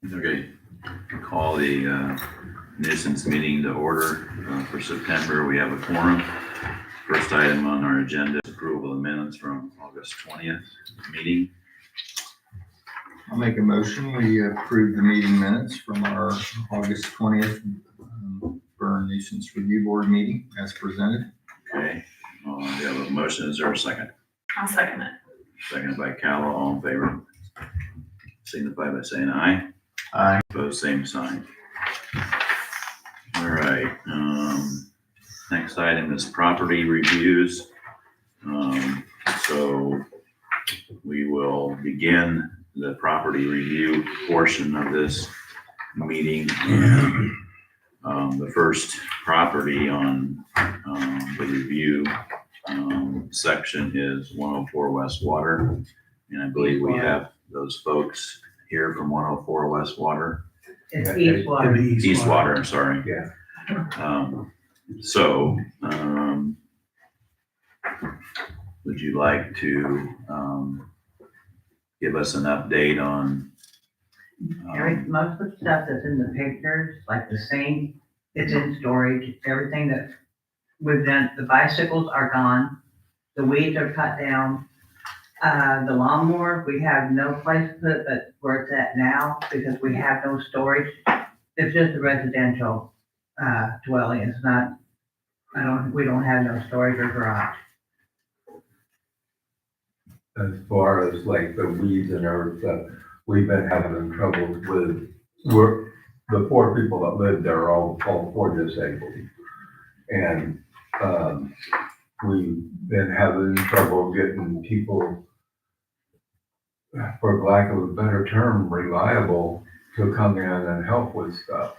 Okay, call the nuisance meeting to order for September. We have a quorum. First item on our agenda is approval of minutes from August 20th meeting. I'll make a motion. We approve the meeting minutes from our August 20th Berne Nuisance Review Board meeting as presented. Okay, we have a motion. Is there a second? I'll second it. Seconded by Callow. All in favor? Signify by saying aye. Aye. Opposed, same sign. All right. Next item is property reviews. So we will begin the property review portion of this meeting. The first property on the review section is 104 West Water. And I believe we have those folks here from 104 West Water. It's East Water. East Water, I'm sorry. Yeah. Would you like to give us an update on? Most of the stuff that's in the pictures, like the sink, it's in storage. Everything that we've done, the bicycles are gone. The weeds are cut down. The lawnmower, we have no place to put it but where it's at now because we have no storage. It's just a residential dwelling. It's not, we don't have no storage or garage. As far as like the weeds and everything, we've been having trouble with, the four people that live there are all four disabled. And we've been having trouble getting people, for lack of a better term, reliable to come in and help with stuff.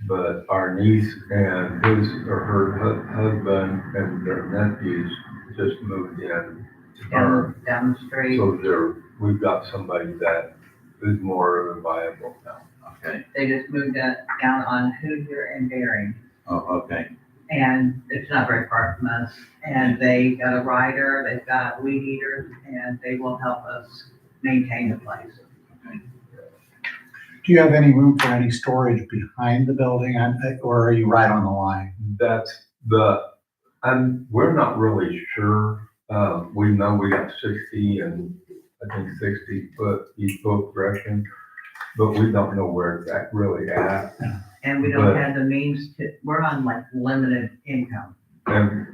But our niece and her husband and their nephews just moved in. Down the street. So we've got somebody that is more viable now. Okay. They just moved down on Hoosier and Bering. Oh, okay. And it's not very far from us. And they got a rider, they've got weed eaters, and they will help us maintain the place. Do you have any room for any storage behind the building, or are you right on the line? That's we're not really sure. We know we got 60 and I think 60 foot each foot direction, but we don't know where it's really at. And we don't have the means to, we're on like limited income. And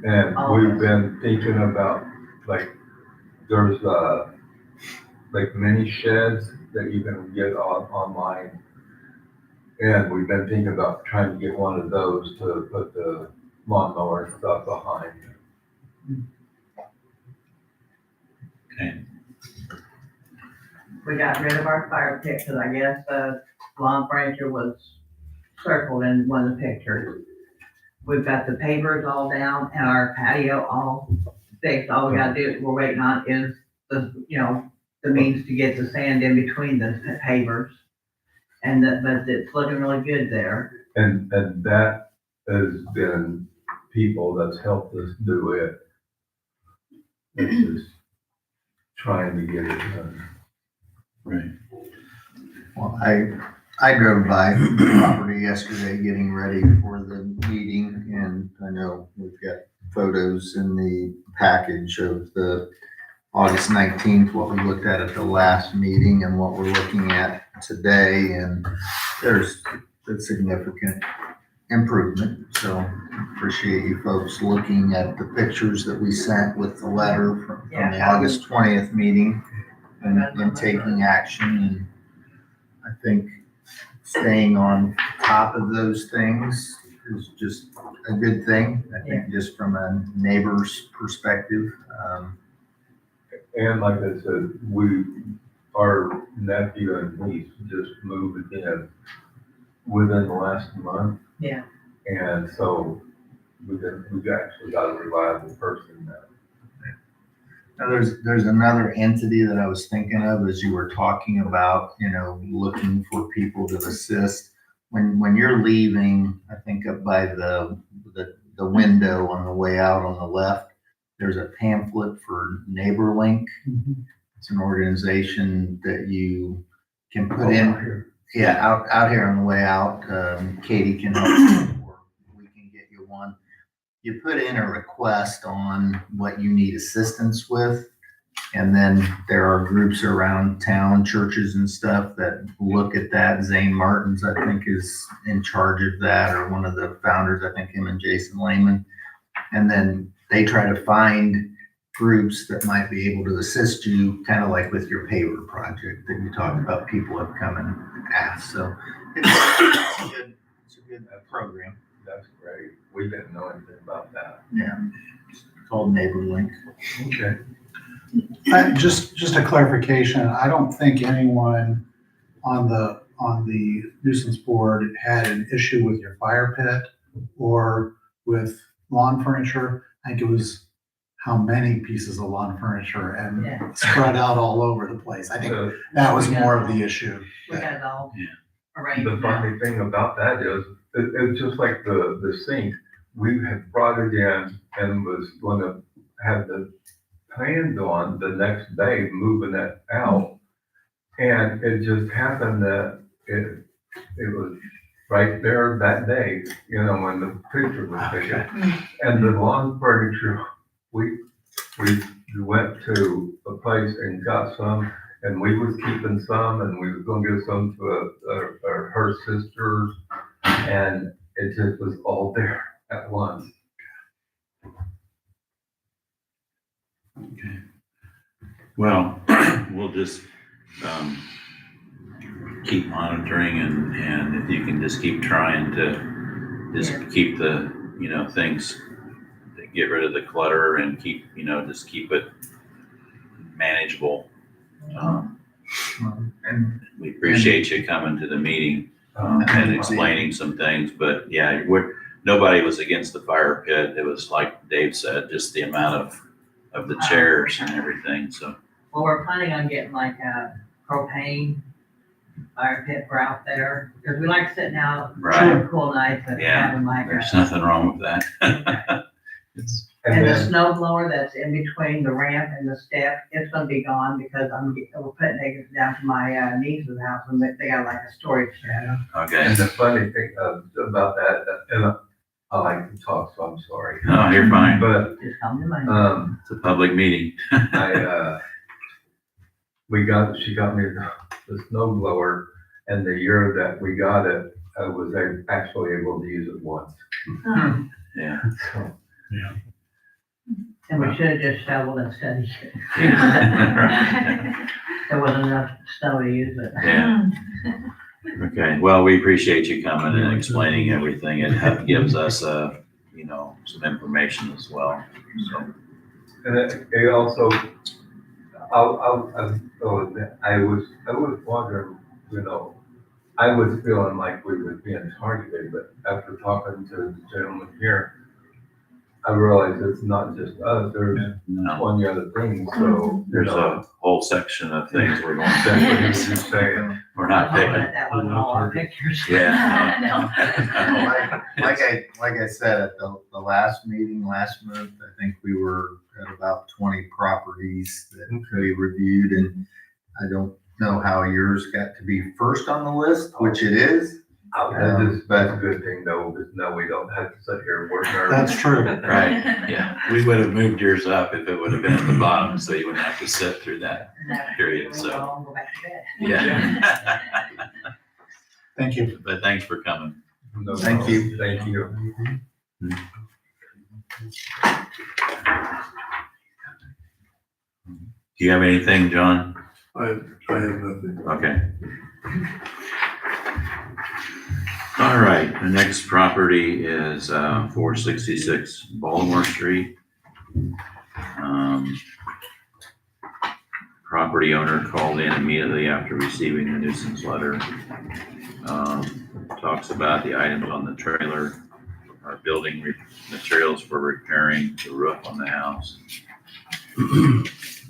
we've been thinking about like, there's like mini sheds that you can get online. And we've been thinking about trying to get one of those to put the lawnmower and stuff behind. Okay. We got rid of our fire pit because I guess the lawn furniture was circled in one of the pictures. We've got the pavers all down and our patio all fixed. All we gotta do, we're waiting on is the means to get the sand in between the pavers. But it's looking really good there. And that has been people that's helped us do it. It's just trying to get it done. Right. Well, I drove by the property yesterday getting ready for the meeting, and I know we've got photos in the package of the August 19th, what we looked at the last meeting and what we're looking at today, and there's a significant improvement. So appreciate you folks looking at the pictures that we sent with the letter from the August 20th meeting and taking action. And I think staying on top of those things is just a good thing. I think just from a neighbor's perspective. And like I said, our nephew and niece just moved in within the last month. Yeah. And so we've actually got a reliable person now. Now there's another entity that I was thinking of as you were talking about, looking for people to assist. When you're leaving, I think up by the window on the way out on the left, there's a pamphlet for NeighborLink. It's an organization that you can put in Yeah, out here on the way out, Katie can help you, or we can get you one. You put in a request on what you need assistance with. And then there are groups around town, churches and stuff that look at that. Zane Martins, I think, is in charge of that, or one of the founders, I think him and Jason Lehman. And then they try to find groups that might be able to assist you, kind of like with your paver project that you talked about. People have come and asked, so it's a good program. That's great. We didn't know anything about that. Yeah, it's called Neighbor Link. Okay. Just a clarification, I don't think anyone on the nuisance board had an issue with your fire pit or with lawn furniture. I think it was how many pieces of lawn furniture Yeah. and spread out all over the place. I think So that was more of the issue. We got it all Yeah. arranged the now. funny thing about that is, it's just like the sink. We had brought it in and was gonna have the plans on the next day, moving it out. And it just happened that it was right there that day, you know, when the picture was taken. And the lawn furniture, we went to a place and got some, and we was keeping some, and we was gonna give some to her sisters, and it just was all there at once. Okay. Well, we'll just, keep monitoring and if you can just keep trying to just Yeah. keep the, things, get rid of the clutter and keep, just keep it manageable. And We appreciate you coming to the meeting, and explaining some things, but yeah, nobody was against the fire pit. It was like Dave said, just the amount of the chairs and everything, so. Well, we're planning on getting like a propane fire pit for out there, because we like sitting out Right. on cool nights and Yeah, having like There's a, nothing wrong with that. It's, and the then, snow blower that's in between the ramp and the step, it's gonna be gone because we're putting it down to my niece's house and they got like a storage shed. okay. and the funny thing about that, and I like to talk, so I'm sorry. No, you're fine. But, Just come to mind. It's a public meeting. she got me the snow blower, and the year that we got it, I was actually able to use it once. Yeah. So, And we should have just shoveled instead of, Right. there wasn't enough snow to use it. Yeah. Okay, well, we appreciate you coming and explaining everything. It gives us, some information as well, so. and it also, I was wondering, I was feeling like we were being targeted, but after talking to the gentleman here, I realized it's not just us, there's No, 20 other things, so. there's a whole section of things we're going That's what he to, was saying. we're not I'll picking. let that one all our pictures. Yeah. like I said, at the last meeting last month, I think we were at about 20 properties that we reviewed, and I don't know how yours got to be first on the list, which it is. That's a good thing though, because now we don't have to sit here and work our. That's true. Right, yeah. We would have moved yours up if it would have been at the bottom, so you wouldn't have to sit through that period, We so, all go back to bed. yeah. Thank you. But thanks for coming. No Thank problem. you. Thank you. Do you have anything, John? I have nothing. Okay. All right, the next property is 466 Baltimore Street. Property owner called in immediately after receiving the nuisance letter. Talks about the items on the trailer are building materials for repairing the roof on the house.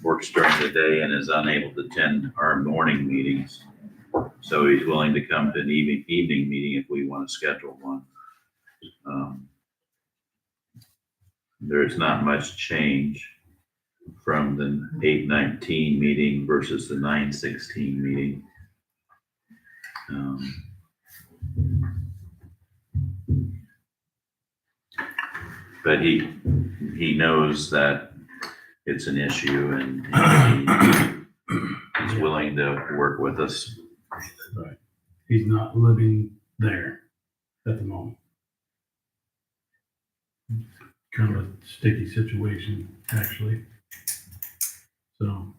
Works during the day and is unable to attend our morning meetings. So he's willing to come to an evening meeting if we want to schedule one. There's not much change from the 8/19 meeting versus the 9/16 meeting. But he knows that it's an issue and he's willing to work with us. Right. He's not living there at the moment. Kind of a sticky situation, actually. So,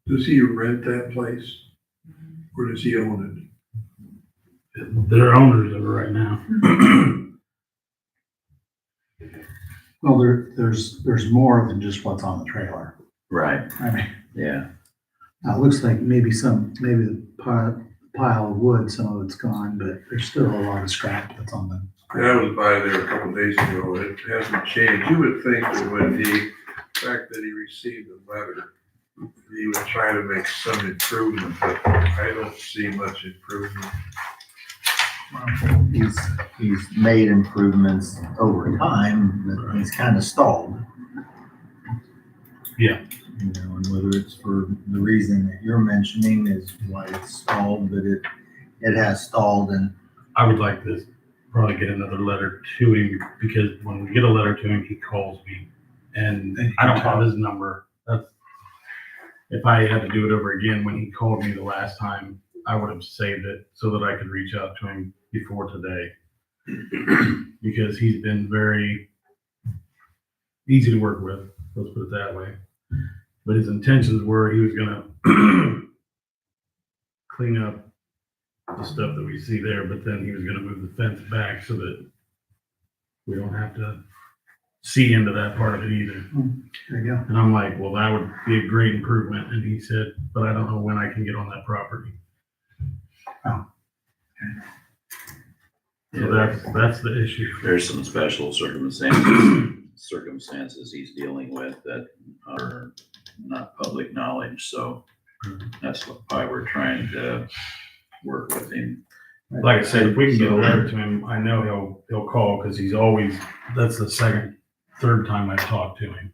Does he rent that place? Or does he own they're owners of it right now. Well, there's more than just what's on the trailer. Right, I mean, yeah. it looks like maybe the pile of wood, some of it's gone, but there's still a lot of scrap that's on the. it? I was by there a couple days ago. It hasn't changed. You would think that when the fact that he received the letter, he would try to make some improvement, but I don't see much improvement. He's made improvements over time, but he's kind of stalled. Yeah. You know, and whether it's for the reason that you're mentioning is why it's stalled, but it has stalled and I would like to probably get another letter to him, because when we get a letter to him, he calls me, and I don't have his number. If I had to do it over again, when he called me the last time, I would have saved it so that I could reach out to him before today. Because he's been very easy to work with, let's put it that way. But his intentions were he was gonna clean up the stuff that we see there, but then he was gonna move the fence back so that we don't have to see into that part of it either. There you go. And I'm like, well, that would be a great improvement. And he said, but I don't know when I can get on that property. Oh. So that's the issue. There's some special circumstances he's dealing with that are not public knowledge, so that's why we're trying to work with him. Like I said, if we can get a letter to him, I know he'll call, because that's the third time I've talked to him.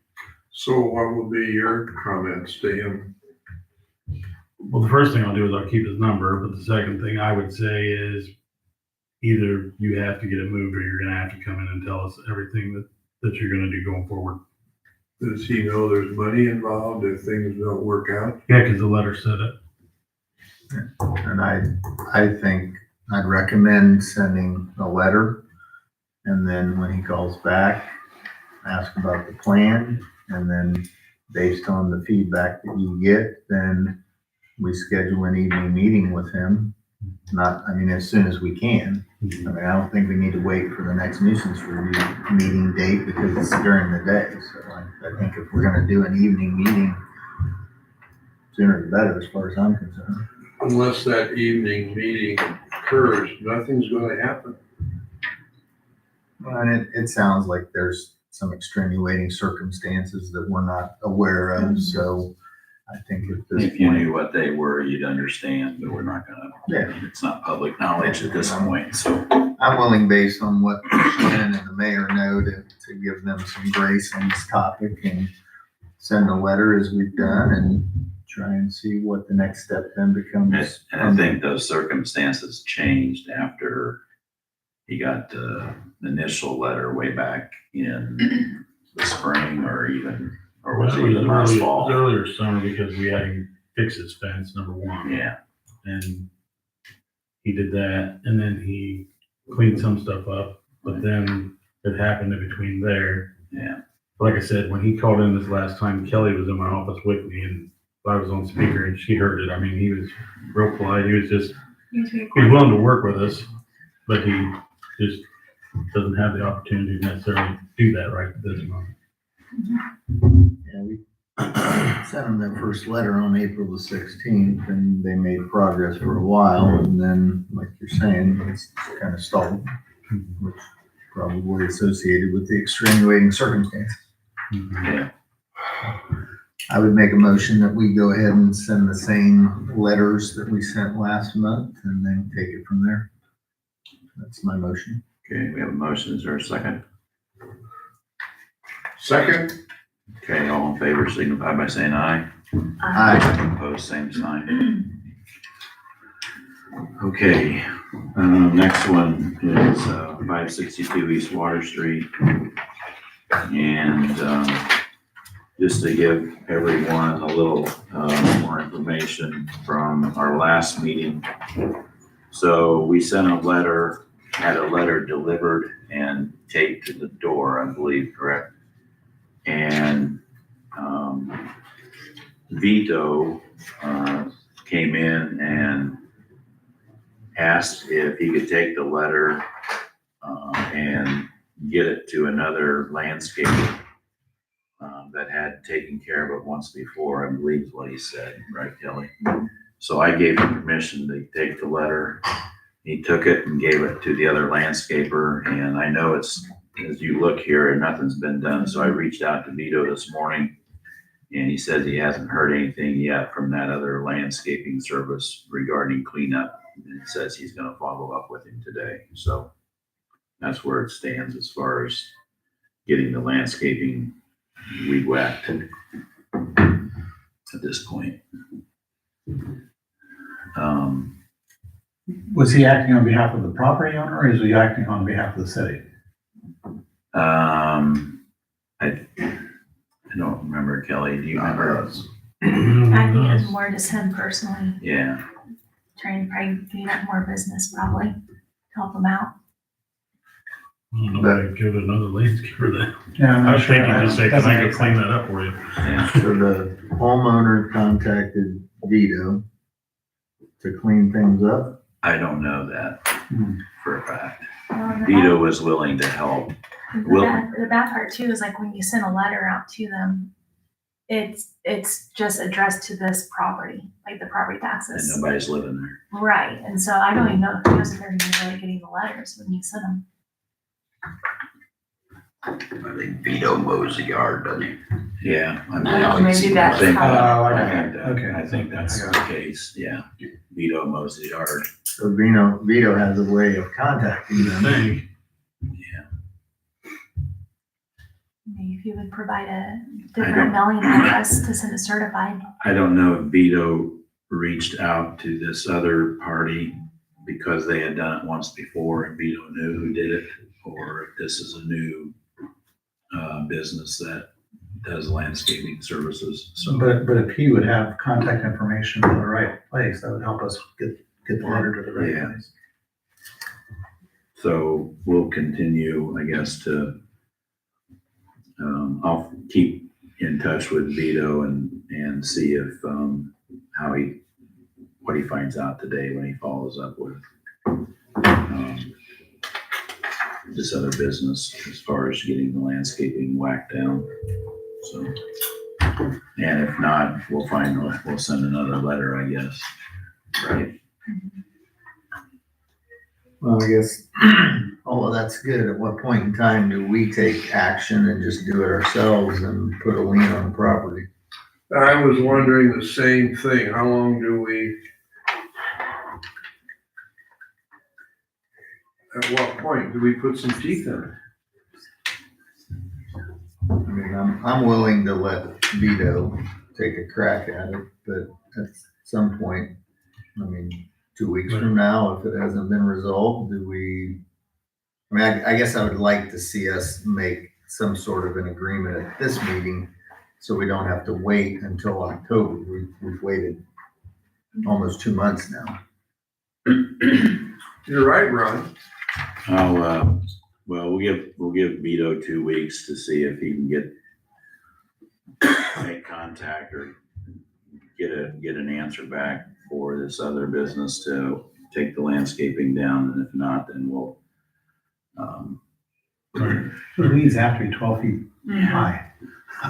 So what will be your comments to him? Well, the first thing I'll do is I'll keep his number, but the second thing I would say is either you have to get it moved or you're gonna have to come in and tell us everything that you're gonna do going forward. Does he know there's money involved if things don't work out? Yeah, because the letter said it. And I think I'd recommend sending a letter, and then when he calls back, ask about the plan, and then based on the feedback that you get, then we schedule an evening meeting with him. As soon as we can. I don't think we need to wait for the next nuisance review meeting date because it's during the day. So I think if we're gonna do an evening meeting, sooner the better as far as I'm concerned. Unless that evening meeting occurs, nothing's gonna happen. And it sounds like there's some extenuating circumstances that we're not aware of, so I think at this If you point. knew what they were, you'd understand, but we're not gonna, Yeah. it's not public knowledge at this point, so. I'm willing, based on what Shannon and the mayor know, to give them some grace on this topic and send a letter as we've done and try and see what the next step then becomes. And I think those circumstances changed after he got the initial letter way back in the spring or was it even last fall? Earlier summer, because we had him fix his fence, number one. Yeah, And he did that, and then he cleaned some stuff up, but then it happened in between there. yeah. Like I said, when he called in this last time, Kelly was in my office with me, and I was on speaker, and she heard it. I mean, he was real polite. He was willing to work with us, but he just doesn't have the opportunity to necessarily do that right at this moment. Yeah, we sent them their first letter on April the 16th, and they made progress for a while, and then, like you're saying, it's kind of stalled, which probably associated with the extenuating circumstances. Yeah, I would make a motion that we go ahead and send the same letters that we sent last month, and then take it from there. That's my motion. okay, we have a motion, is there a second? Second, Okay, all in favor signify by saying aye. Aye. Opposed, same sign. Okay, next one is 562 East Water Street. And just to give everyone a little more information from our last meeting. So we sent a letter, had a letter delivered and taped to the door, I believe, correct? And Vito came in and asked if he could take the letter and get it to another landscaper that had taken care of it once before, I believe is what he said, right, Kelly? So I gave him permission to take the letter. He took it and gave it to the other landscaper, and I know it's, as you look here, nothing's been done, so I reached out to Vito this morning, and he says he hasn't heard anything yet from that other landscaping service regarding cleanup, and says he's gonna follow up with him today, so that's where it stands as far as getting the landscaping weed whacked at this point. Was he acting on behalf of the property owner, or is he acting on behalf of the city? I don't remember, Kelly, do you remember? I think it was more just him personally, Yeah, trying to probably gain up more business, probably, help him out. I don't know, I'd give it another landscaper then. Yeah, I'm I not was sure. thinking just say, can Doesn't I go make clean sense. that up for you? yeah. So the homeowner contacted Vito to clean things up. I don't know that Hmm. for a fact. Well, the Vito was willing to help. the bad part too is like when you send a letter out to them, it's just addressed to this property, like the property And taxes. nobody's living there. Right, and so I don't even know if they're even really getting the letters when you send them. I think Vito mows the yard, doesn't he? Yeah. I mean, Maybe that's I think- how- Oh, I okay. think that- Okay. I think that's I the got case, yeah. Vito mows the yard. So Vito has a way of contacting You them. think? Yeah. Maybe if you would provide a don't- different mailing address to send it certified. I don't know if Vito reached out to this other party because they had done it once before and Vito knew who did it, or if this is a new business that does landscaping services, so. But if he would have contact information in the right place, that would help us get the letter to the right Yeah. place. So we'll continue, I guess, to, I'll keep in touch with Vito and see if, what he finds out today when he follows up with, this other business as far as getting the landscaping whacked down, so. And if not, we'll send another letter, I guess, right? Well, I guess, oh, that's good. At what point in time do we take action and just do it ourselves and put a lien on the property? I was wondering the same thing. How long do we? At what point do we put some teeth in it? I mean, I'm willing to let Vito take a crack at it, but at some point, I mean, 2 weeks from now, if it hasn't been resolved, do we? I mean, I guess I would like to see us make some sort of an agreement at this meeting, so we don't have to wait until October. We've waited almost 2 months now. You're right, Ron. Well, we'll give Vito 2 weeks to see if he can make contact or get an answer back for this other business to take the landscaping down, and if not, then we'll, The weeds have to be 12 feet high.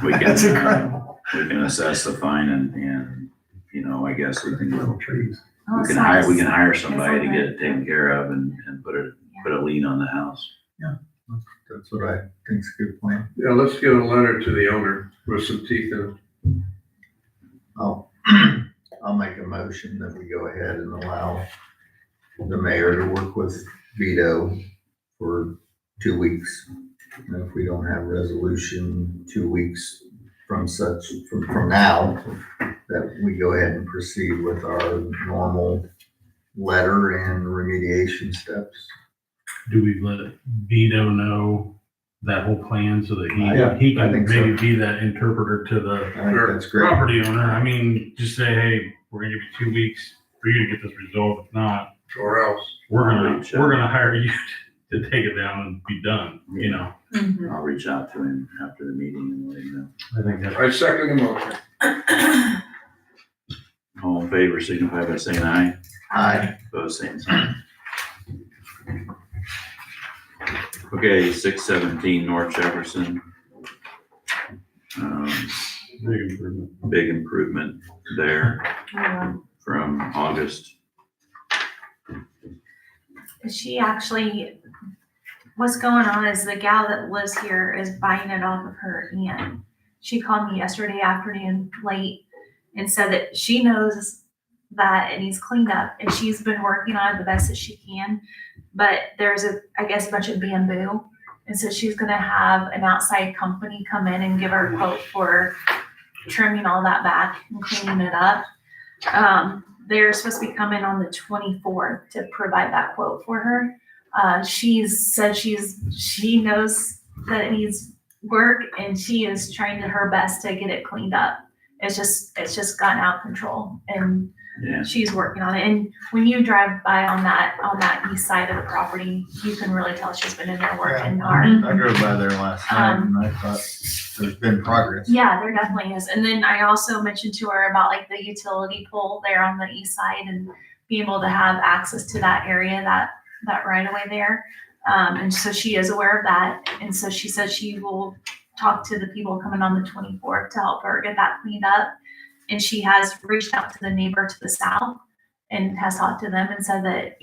we That's can, incredible. we can assess the fine and, I guess we can, Little trees. Oh, we can hire somebody to get it taken care of and put a lien on the house. That's what I think's a good plan. Yeah, let's give a letter to the owner with some teeth in it. I'll make a motion that we go ahead and allow the mayor to work with Vito for 2 weeks. And if we don't have resolution 2 weeks from now, that we go ahead and proceed with our normal letter and remediation steps. Do we let Vito know that whole plan so that Yeah, he I can think so. maybe be that interpreter to the I think that's great. property owner? I mean, just say, hey, we're gonna give you 2 weeks for you to get this resolved. If not, Or else. we're gonna hire you to take it down and be done, you know? I'll reach out to him after the meeting and let him know. I think that's. I second the motion. All in favor, signify by saying aye. Aye. Opposed, same sign. Okay, 617 North Jefferson. Big improvement. Big improvement there from August. She actually, what's going on is the gal that lives here is buying it off of her aunt. She called me yesterday afternoon late and said that she knows that it needs cleaned up and she's been working on it the best that she can. But there's I guess a bunch of bamboo. And so she's gonna have an outside company come in and give her a quote for trimming all that back and cleaning it up. They're supposed to be coming on the 24th to provide that quote for her. She said she knows that it needs work and she is trying her best to get it cleaned up. It's just gotten out of control and Yeah, she's working on it. And when you drive by on that east side of the property, you can really tell she's been in there working hard. I drove by there last night and I thought there's been progress. Yeah, there definitely is. And then I also mentioned to her about like the utility pole there on the east side and being able to have access to that area, that right away there. And so she is aware of that. And so she said she will talk to the people coming on the 24th to help her get that cleaned up. And she has reached out to the neighbor to the south and has talked to them and said that,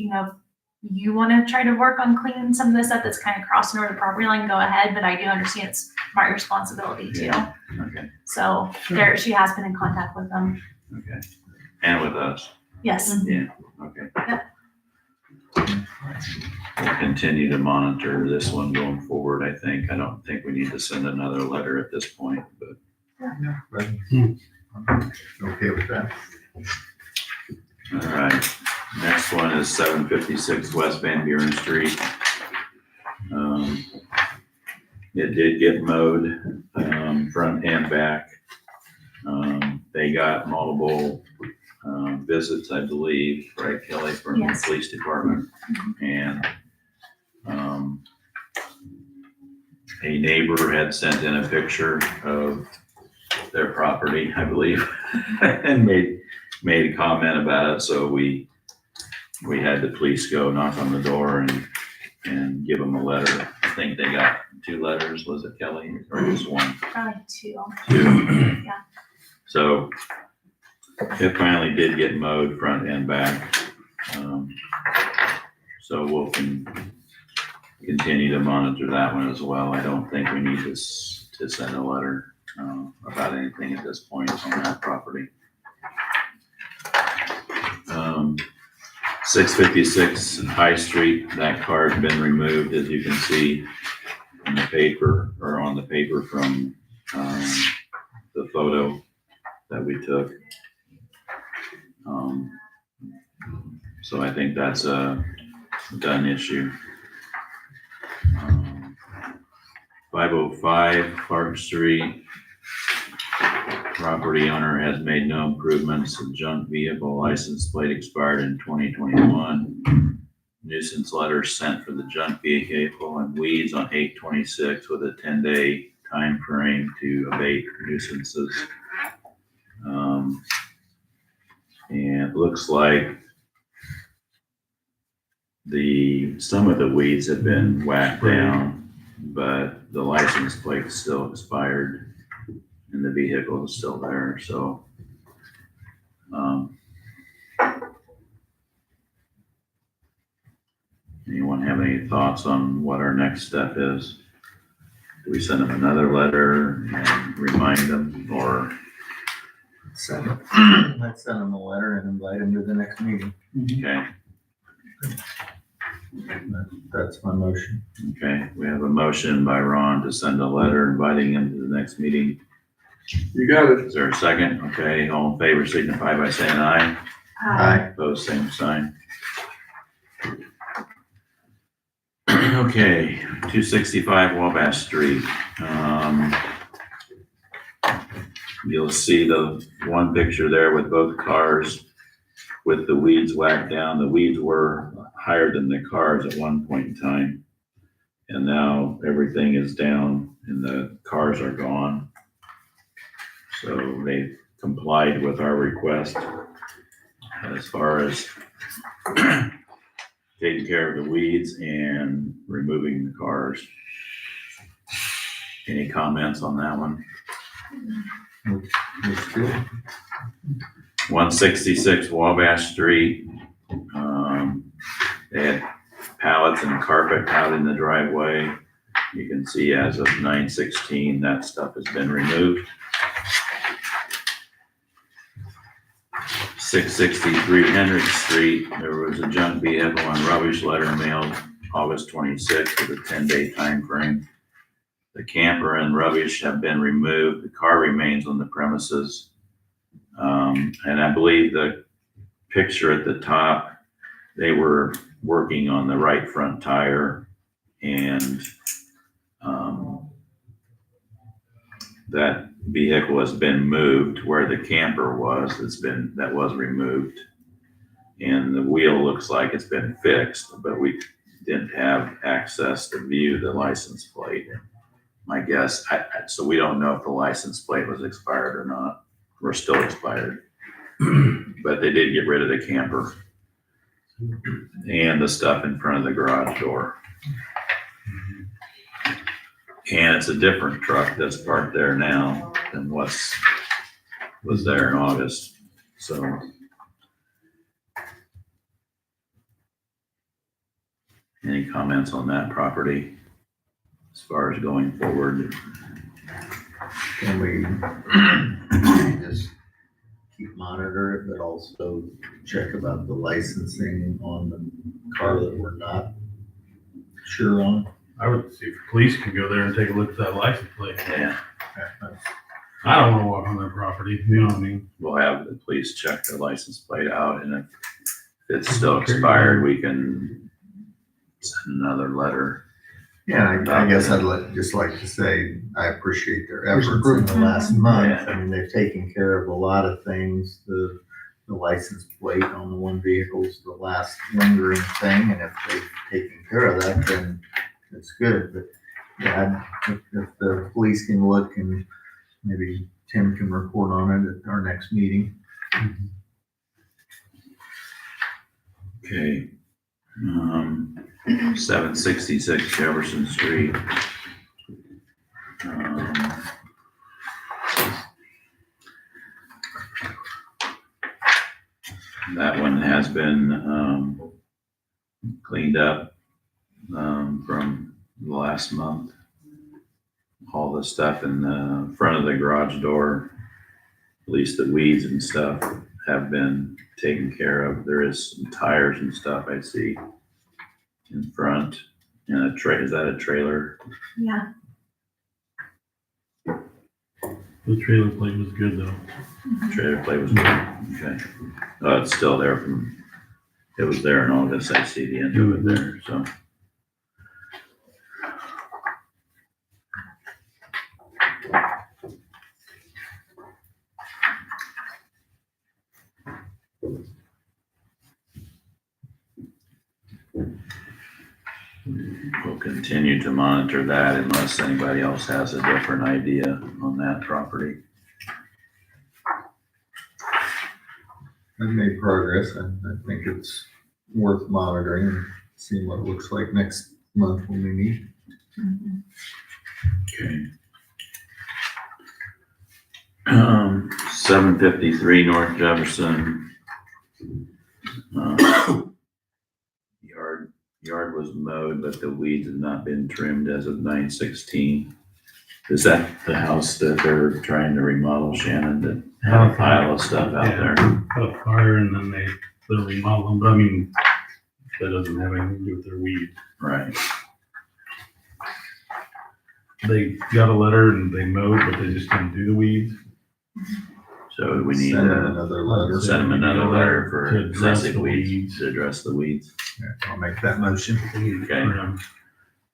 you want to try to work on cleaning some of this up that's kind of crossing over the property line, go ahead. But I do understand it's my responsibility too. Yeah. okay, So she has been in contact with them. okay. And with us, Yes. yeah, okay. Yep. We'll continue to monitor this one going forward, I think. I don't think we need to send another letter at this point, but. Okay with that. All right, next one is 756 West Van Buren Street. It did get mowed, front and back. They got multiple, visits, I believe, right, Kelly, from the Yes. police department. And, a neighbor had sent in a picture of their property, I believe, and made a comment about it, so we had the police go knock on the door and give them a letter. I think they got 2 letters, was it, Kelly, or just 1? Probably 2. 2. Yeah. So it finally did get mowed front and back. So we'll continue to monitor that one as well. I don't think we need to send a letter about anything at this point on that property. 656 High Street, that car has been removed, as you can see in the paper, or on the paper from the photo that we took. So I think that's a done issue. 505 Clark Street. Property owner has made no improvements. The junk vehicle license plate expired in 2021. Nuisance letter sent for the junk vehicle and weeds on 8/26 with a 10-day time frame to abate nuisances. And it looks like some of the weeds have been whacked down, but the license plate's still expired and the vehicle is still there, so. Anyone have any thoughts on what our next step is? Do we send them another letter and remind them, or? Let's send them a letter and invite them to the next meeting. Okay, That's my motion. okay, we have a motion by Ron to send a letter inviting him to the next meeting. You got it. Is there a second? Okay, all in favor signify by saying aye. Aye. Opposed, same sign. Okay, 265 Wabash Street. You'll see the one picture there with both cars with the weeds whacked down. The weeds were higher than the cars at one point in time. And now everything is down and the cars are gone. So they complied with our request as far as taking care of the weeds and removing the cars. Any comments on that one? Looks good. 166 Wabash Street. They had pallets and carpet out in the driveway. You can see as of 9/16, that stuff has been removed. 663 Hendrick Street, there was a junk vehicle and rubbish letter mailed August 26th with a 10-day time frame. The camper and rubbish have been removed. The car remains on the premises. And I believe the picture at the top, they were working on the right front tire and that vehicle has been moved where the camper was. That was removed. And the wheel looks like it's been fixed, but we didn't have access to view the license plate. My guess, so we don't know if the license plate was expired or not. We're still expired. But they did get rid of the camper and the stuff in front of the garage door. And it's a different truck that's parked there now than was there in August. So any comments on that property as far as going forward? Can we just keep monitor it, but also check about the licensing on the car that we're not sure on? I would see if the police can go there and take a look at that license plate. Yeah, I don't want to walk on their property, you know what I mean? we'll have the police check the license plate out, and if it's still expired, we can send another letter. Yeah, I guess just like to say, I appreciate their efforts in the last month. I mean, they've taken care of a lot of things. The license plate on the one vehicle is the last lingering thing, and if they've taken care of that, then it's good. But yeah, if the police can look and maybe Tim can report on it at our next meeting. Okay. 766 Jefferson Street. That one has been cleaned up from the last month. All the stuff in the front of the garage door, at least the weeds and stuff, have been taken care of. There is some tires and stuff I see in front, and is that a trailer? Yeah. The trailer plate was good though. Trailer plate was good, okay. It's still there it was there in August, I see the end of it there, so. We'll continue to monitor that unless anybody else has a different idea on that property. I've made progress. I think it's worth monitoring and seeing what it looks like next month when we meet. Okay. 753 North Jefferson. Yard was mowed, but the weeds have not been trimmed as of 9/16. Is that the house that they're trying to remodel, Shannon, that had a pile of stuff out there? Got a fire and then they're remodeling, but I mean, that doesn't have anything to do with their weeds. Right. They got a letter and they mowed, but they just didn't do the weeds. So we need Send them to another letter. send them another letter for To address excessive the weeds, weeds. to address the weeds. I'll make that motion. Okay.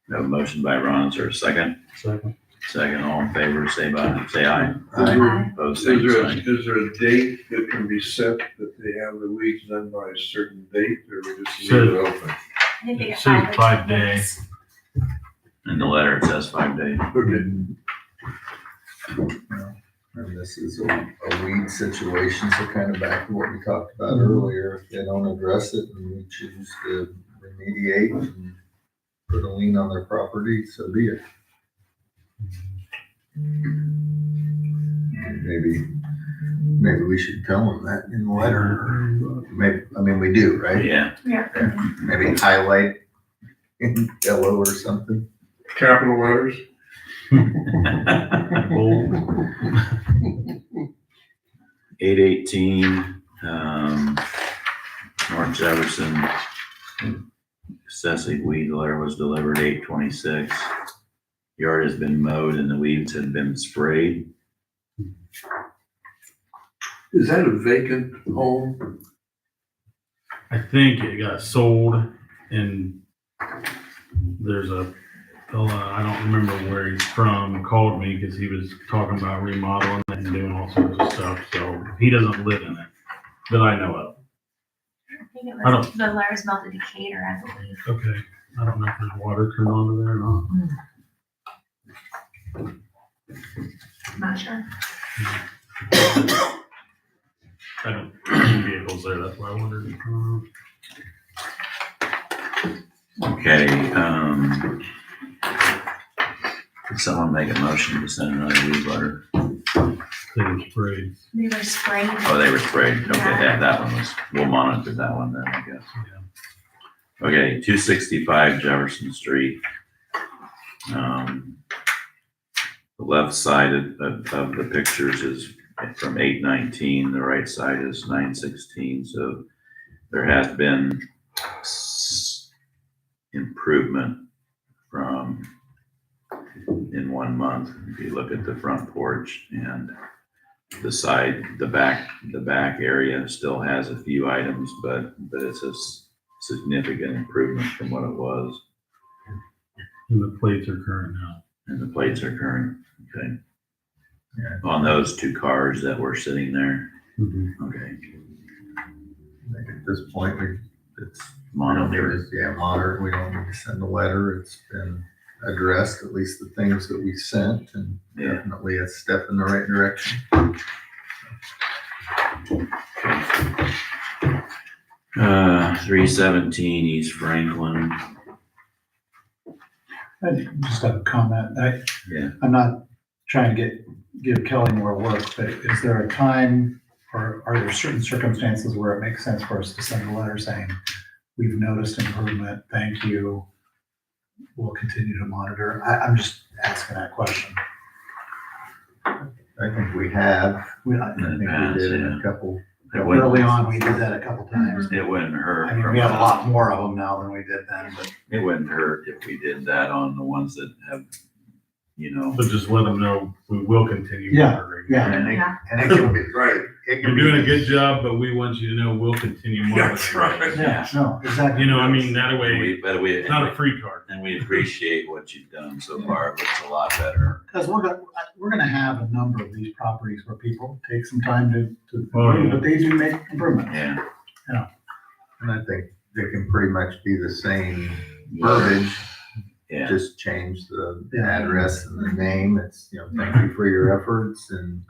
We have a motion by Ron, is there a second? Second. Second, all in favor, say aye. Aye. Opposed, Is same there, sign. is there a date that can be set that they have the weeds done by a certain date, or we just leave it open? I think they It get says 5 5 days. In the letter, it says 5 days. Okay. And this is a weed situation, so kind of back to what we talked about earlier. If they don't address it and we choose to remediate and put a lien on their property, so be it. Maybe we should tell them that in the letter. Maybe, I mean, we do, right? Yeah, Maybe highlight in yellow or something. Capital letters? Bold. 818, North Jefferson, excessive weed letter was delivered 826. Yard has been mowed and the weeds have been sprayed. Is that a vacant home? I think it got sold and there's a fella, I don't remember where he's from, called me because he was talking about remodeling it and doing all sorts of stuff. So he doesn't live in it that I know of. I think it I was, the letters mailed to Decatur, I believe. Okay. I don't know if there's water turned on to there or not. Not sure. I don't see vehicles there, that's why I wondered. Okay, did someone make a motion to send another weed letter? They were sprayed. They were sprayed. Oh, they were sprayed. Okay, yeah, that one was, we'll monitor that one then, I guess. Okay, 265 Jefferson Street. The left side of the pictures is from 819, the right side is 916, so there has been improvement from in 1 month. If you look at the front porch and the side, the back area still has a few items, but it's a significant improvement from what it was. And the plates are current now. And the plates are current, okay? Yeah. On those 2 cars that were sitting there, okay, I think at this point, it's monitored. Monitor. We don't need to send a letter. It's been addressed, at least the things that we sent, and Yeah. definitely a step in the right direction. 317 East Franklin, I just have a comment. Yeah. I'm not trying to give Kelly more work, but is there a time or are there certain circumstances where it makes sense for us to send a letter saying, we've noticed improvement, thank you, we'll continue to monitor? I'm just asking that question. I think we have. I think we did in a couple. Early on, we did that a couple times. It wouldn't hurt. I mean, we have a lot more of them now than we did then, but It wouldn't hurt if we did that on the ones that have, But just let them know we will continue Yeah, monitoring. yeah. And Yeah. it can be, right. It can You're be doing a good job, but we want you to know we'll continue monitoring. That's right. yeah, no, exactly. I mean, that way, we, it's not a free card. and we appreciate what you've done so far. It looks a lot better. Because we're gonna have a number of these properties where people take some time to Oh, improve, yeah. but they do make improvements. Yeah. And I think they can pretty much be the same verbiage, Yeah. just change the Yeah. address and the name. It's, thank you for your efforts, and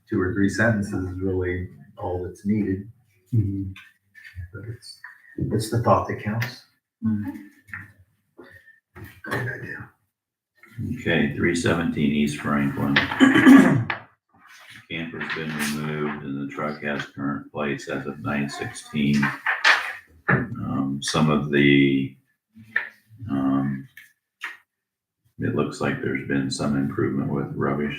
2 or 3 sentences is really all that's needed. Mhm. But it's the thought that counts. Mhm. Great idea. Okay, 317 East Franklin. Camper's been removed and the truck has current plates as of 9/16. Some of the, it looks like there's been some improvement with rubbish.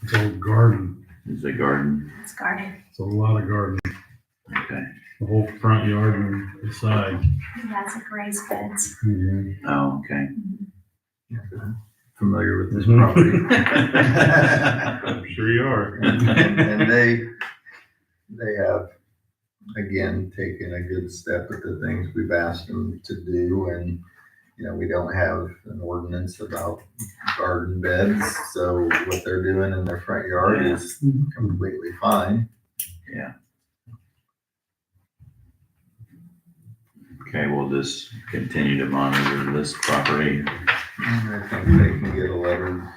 It's all garden. Is a garden, It's guarded. It's a lot of garden. okay. The whole front yard and the side. Yeah, it's like raised beds. Oh, okay. Familiar with this Mhm. property. I'm sure you are. And they have, again, taken a good step at the things we've asked them to do. And, you know, we don't have an ordinance about garden beds, so what they're doing in their front yard is completely fine. Yeah. Okay, we'll just continue to monitor this property. And I think they can get a letter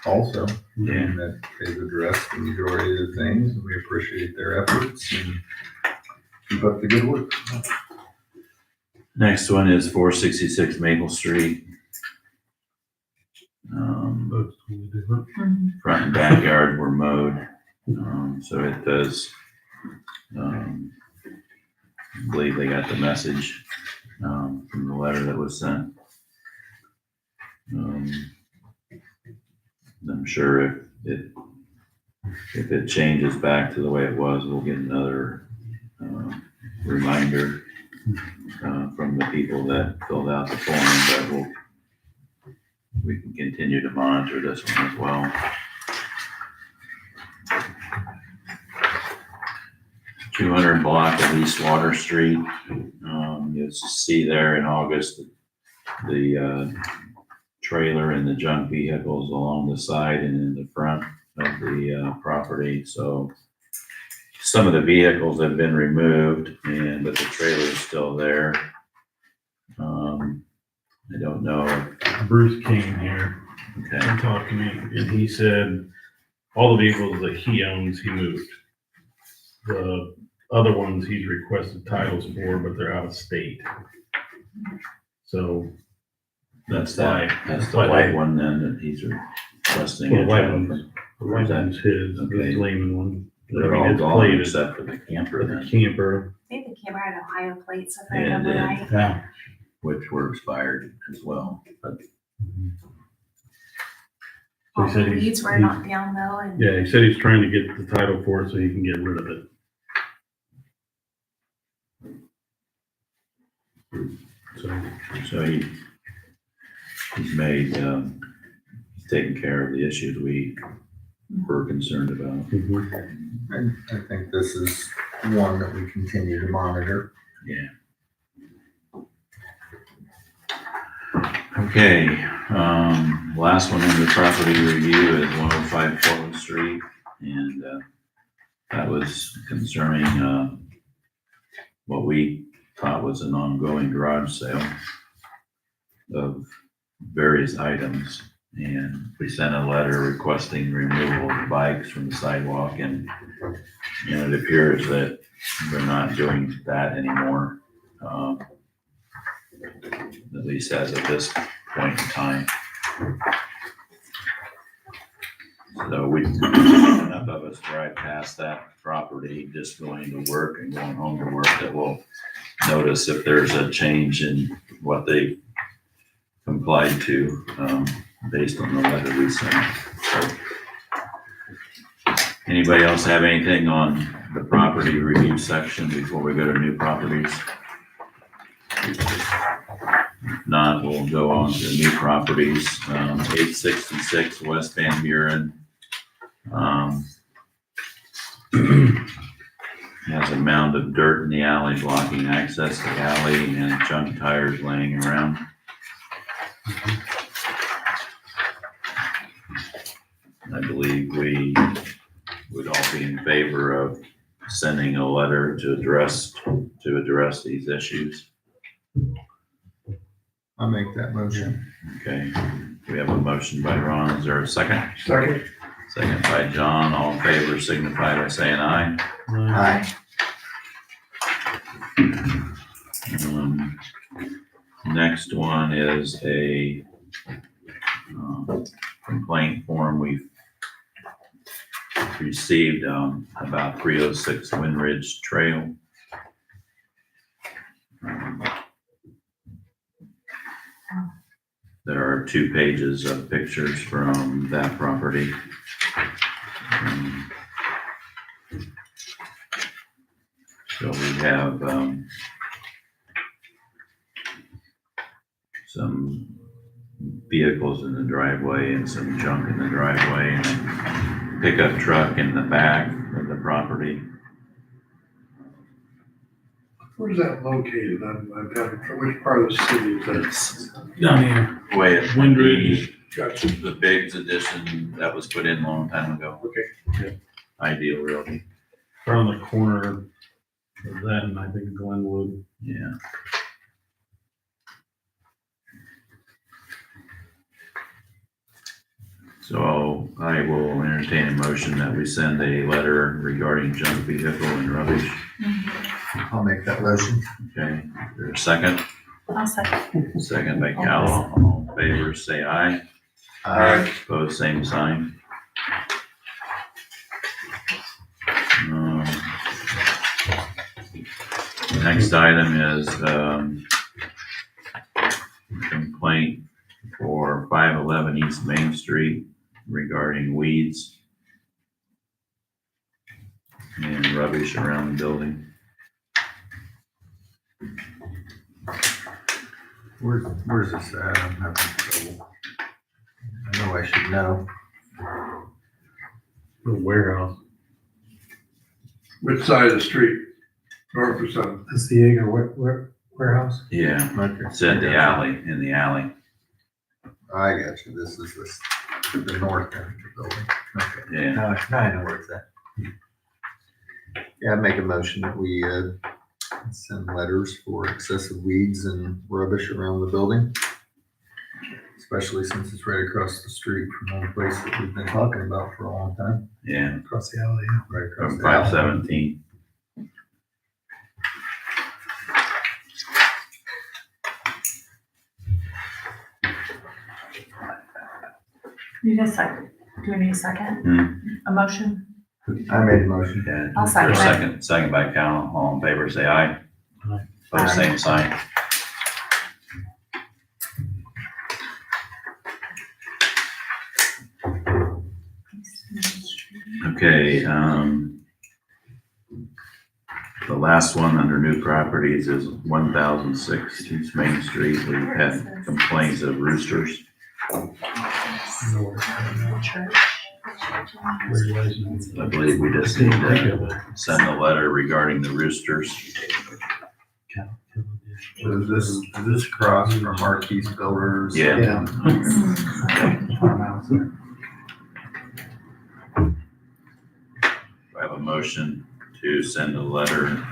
also, Yeah. and that they've addressed the majority of the things, and we appreciate their efforts and keep up the good work. Next one is 466 Maple Street. That's totally different. Front and backyard were mowed. So it does, I believe they got the message from the letter that was sent. I'm sure if it changes back to the way it was, we'll get another reminder from the people that filled out the form, but we can continue to monitor this one as well. 200 block of East Water Street. You'll see there in August, the trailer and the junk vehicles along the side and in the front of the property. So some of the vehicles have been removed, but the trailer is still there. I don't know. Bruce came here Okay. and talked to me, and he said all the vehicles that he owns, he moved. The other ones he's requested titles for, but they're out of state. So That's why. That's the white one then that he's requesting. Well, the white a title one's- for. the white one's his, Okay. the Lehman one. They're I mean, all it's gone plated, except for the camper but then, the camper, I think the camera had Ohio plates, if I Yeah, it remember did. right. yeah. which were expired as well. But So All he said the he's- weeds were he's- knocked down though, and Yeah, he said he's trying to get the title for it so he can get rid of it. so he's made, he's taken care of the issues we were concerned about. I think this is one that we continue to monitor. Yeah. Okay, last one in the property review is 105 Portland Street, and that was concerning what we thought was an ongoing garage sale of various items. And we sent a letter requesting removal of the bikes from the sidewalk, and it appears that we're not doing that anymore. At least as of this point in time. So enough of us drive past that property, just going to work and going home to work, that we'll notice if there's a change in what they complied to, based on the letter we sent. So, anybody else have anything on the property review section before we go to new properties? If not, we'll go on to new properties. 866 West Van Buren. Has a mound of dirt in the alley blocking access to the alley and junk tires laying around. I believe we would all be in favor of sending a letter to address these issues. I'll make that motion. Okay, we have a motion by Ron. Is there a second? Second. Second by John. All in favor signify by saying aye. Aye. Next one is a complaint form we've received about 306 Windridge Trail. There are 2 pages of pictures from that property. So we have some vehicles in the driveway and some junk in the driveway, and a pickup truck in the back of the property. Where's that located? I'm having, which part of the city is that? It's Down here, way at Windridge. the Biggs edition that was put in a long time ago. Okay. Ideal Realty, right on the corner of that and I think Glenwood. yeah. So I will entertain a motion that we send a letter regarding junk vehicle and rubbish. I'll make that motion. Okay, there's a second, I'll second. second by Cal, all in favor, say aye. Opposed, same sign. Next item is, complaint for 511 East Main Street regarding weeds and rubbish around the building. Where's this at? I'm having trouble. I know I should know. The warehouse. Which side of the street? North or south? That's the Jaeger warehouse? Yeah, Okay. it's in the alley, I got you. This is the north end of the building. Okay. Yeah, Now I know where it's at. Yeah, I'd make a motion that we, send letters for excessive weeds and rubbish around the building. Especially since it's right across the street from one place that we've been talking about for a long time. yeah, Across the alley, yeah. Right across from the alley. 517. You need a second. Do we need a second? Hmm. A motion? I made a motion. Yeah, I'll second there's a it. second by Cal, all in favor, say aye. Aye. Opposed, Aye. same sign. Okay, the last one under new properties is 1006 East Main Street. We've had complaints of roosters. Church. I believe we just need to send a letter regarding the roosters. So is this across from Marquis Builders? Yeah. Yeah. Farmhouse there. I have a motion to send a letter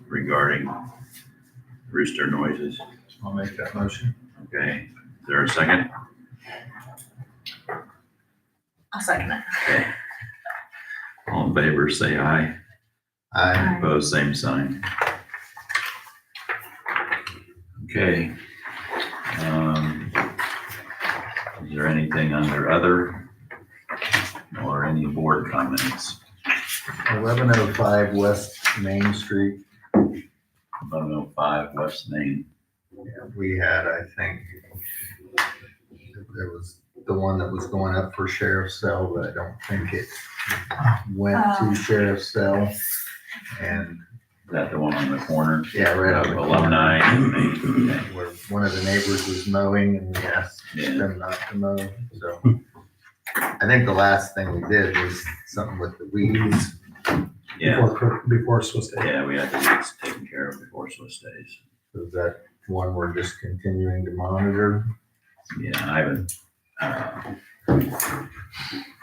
regarding rooster noises. I'll make that motion. Okay, is there a second? I'll second it. Okay. All in favor, say aye. Aye. Opposed, same sign. Okay. Is there anything under other or any board comments? 1105 West Main Street. 1105 West Main. Yeah, we had, I think, there was the one that was going up for sheriff's cell, but I don't think it went to sheriff's cell. And Is that the one on the corner? yeah, right Of on the corner, Alumni and Main. Okay. where one of the neighbors was mowing and we asked Yeah. them not to mow. So I think the last thing we did was something with the weeds. Yeah, Before Swiss Day. yeah, we had the weeds taken care of before Swiss days. So is that one we're just continuing to monitor? Yeah, I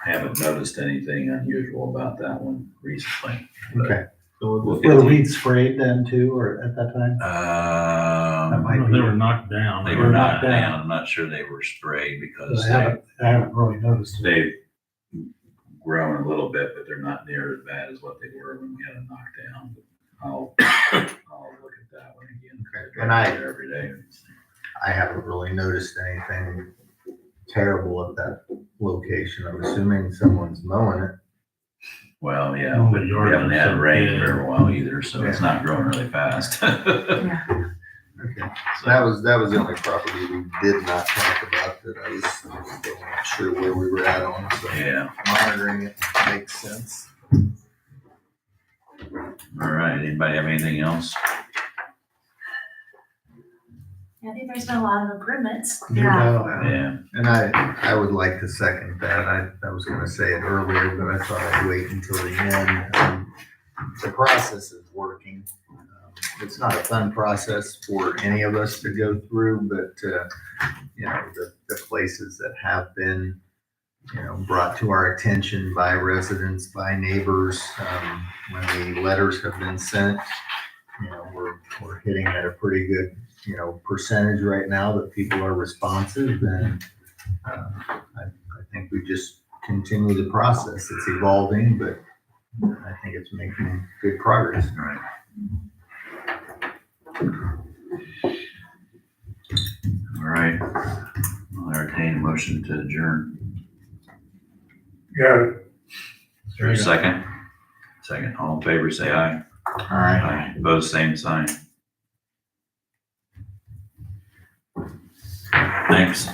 haven't noticed anything unusual about that one recently. but Okay. So we'll Were the weeds sprayed then too, or at that time? That might No, be- they were knocked down. They were knocked down. I'm not sure they were sprayed because I haven't really noticed. they've grown a little bit, but they're not near as bad as what they were when we had them knocked down. I'll look at that one again. Okay. And I- there every day. I haven't really noticed anything terrible at that location. I'm assuming someone's mowing it. Well, yeah, Oh, but the we yard haven't is had so rain big. for a while either, so it's Yeah. not growing really fast. Okay. That was the only property we did not talk about that I was still not sure where we were at on, so Yeah, monitoring it makes sense. all right. Anybody have anything else? I think there's been a lot of improvements. Yeah, And I would like to second that. I was gonna say it earlier, but I thought I'd wait until the end. The process is working. it's not a fun process for any of us to go through, but, the places that have been, brought to our attention by residents, by neighbors, when the letters have been sent, we're hitting at a pretty good, percentage right now that people are responsive, and I think we just continue the process. It's evolving, but I think it's making good progress. Right. All right. I'll entertain a motion to adjourn. Yeah, Is there a second? Second. All in favor, say aye. All right. Opposed, same sign. Thanks.